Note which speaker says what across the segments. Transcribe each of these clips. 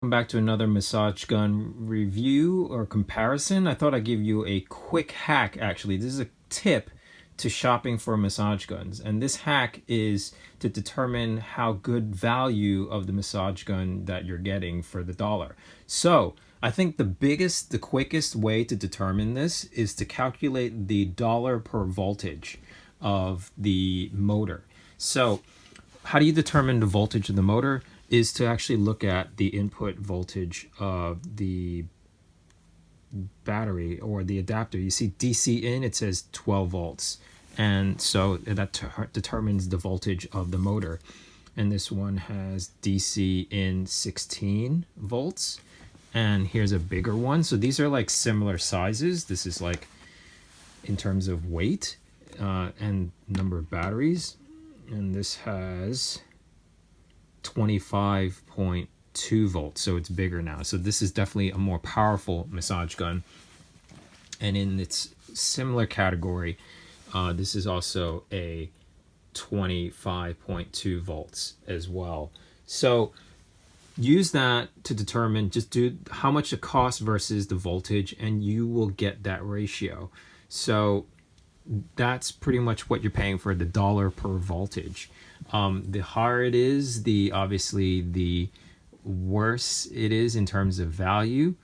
Speaker 1: Welcome back to another massage gun review or comparison. I thought I'd give you a quick hack actually. This is a tip to shopping for massage guns. And this hack is to determine how good value of the massage gun that you're getting for the dollar. So I think the quickest way to determine this is to calculate the dollar per voltage of the motor. So how do you determine the voltage of the motor? Is to actually look at the input voltage of the battery or the adapter. You see DC in, it says 12 volts. And so that determines the voltage of the motor. And this one has DC in 16 volts. And here's a bigger one. So these are like similar sizes. This is like in terms of weight and number of batteries. And this has 25.2 volts, so it's bigger now. So this is definitely a more powerful massage gun. And in its similar category, this is also a 25.2 volts as well. So use that to determine, just do how much it costs versus the voltage, and you will get that ratio. So that's pretty much what you're paying for the dollar per voltage. The higher it is, obviously the worse it is in terms of value.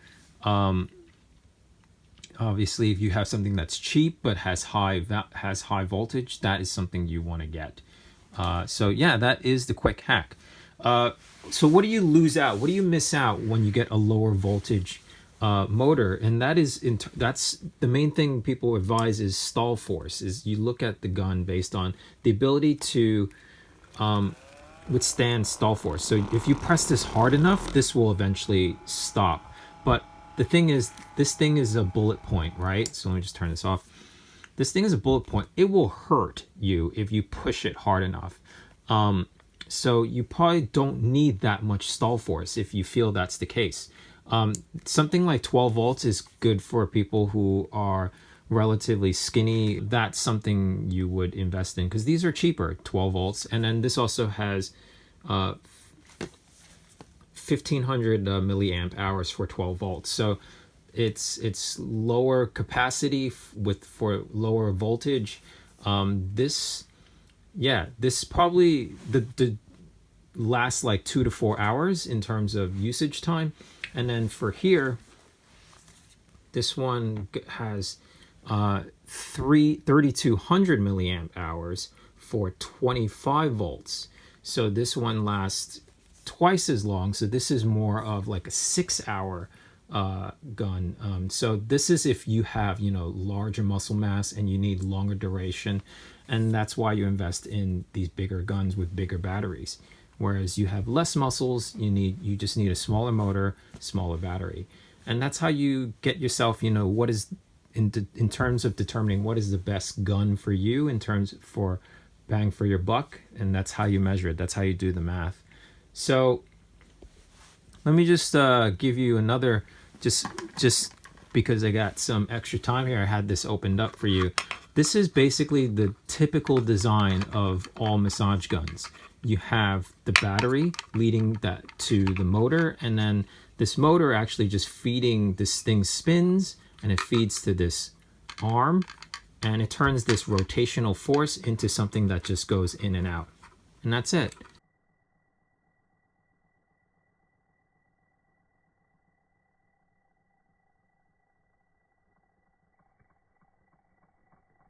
Speaker 1: Obviously, if you have something that's cheap but has high voltage, that is something you want to get. So yeah, that is the quick hack. So what do you lose out? What do you miss out when you get a lower voltage motor? And that's the main thing people advise is stall force. Is you look at the gun based on the ability to withstand stall force. So if you press this hard enough, this will eventually stop. But the thing is, this thing is a bullet point, right? So let me just turn this off. This thing is a bullet point. It will hurt you if you push it hard enough. So you probably don't need that much stall force if you feel that's the case. Something like 12 volts is good for people who are relatively skinny. That's something you would invest in because these are cheaper, 12 volts. And then this also has 1500 milliamp hours for 12 volts. So it's lower capacity for lower voltage. This probably the lasts like 2 to 4 hours in terms of usage time. And then for here, this one has 3200 milliamp hours for 25 volts. So this one lasts twice as long. So this is more of like a 6-hour gun. So this is if you have, larger muscle mass and you need longer duration. And that's why you invest in these bigger guns with bigger batteries. Whereas you have less muscles, you just need a smaller motor, smaller battery. And that's how you get yourself, what is in terms of determining what is the best gun for you in terms for bang for your buck. And that's how you measure it. That's how you do the math. So let me just give you another, just because I got some extra time here, I had this opened up for you. This is basically the typical design of all massage guns. You have the battery leading that to the motor, and then this motor actually just feeding, this thing spins and it feeds to this arm, and it turns this rotational force into something that just goes in and out. And that's it.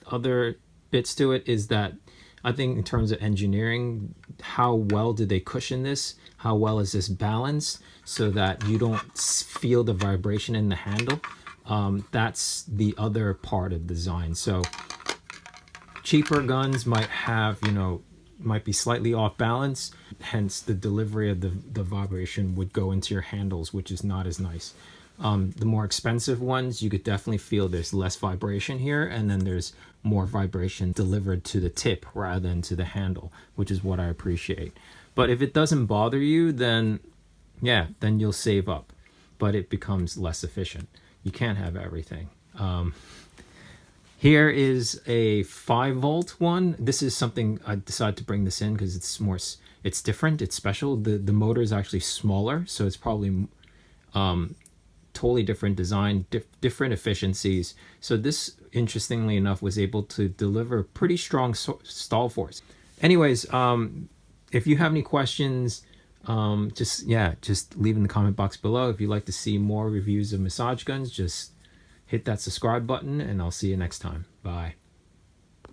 Speaker 1: Other bits to it is that I think in terms of engineering, how well did they cushion this? How well is this balanced so that you don't feel the vibration in the handle? That's the other part of design. So cheaper guns might have, might be slightly off balance. Hence the delivery of the vibration would go into your handles, which is not as nice. The more expensive ones, you could definitely feel there's less vibration here, and then there's more vibration delivered to the tip rather than to the handle, which is what I appreciate. But if it doesn't bother you, then you'll save up, but it becomes less efficient. You can't have everything. Here is a 5-volt one. This is something I decided to bring this in because it's more, it's different, it's special. The motor is actually smaller, so it's probably totally different design, different efficiencies. So this, interestingly enough, was able to deliver pretty strong stall force. Anyways, if you have any questions, just leave in the comment box below. If you'd like to see more reviews of massage guns, just hit that subscribe button, and I'll see you next time. Bye.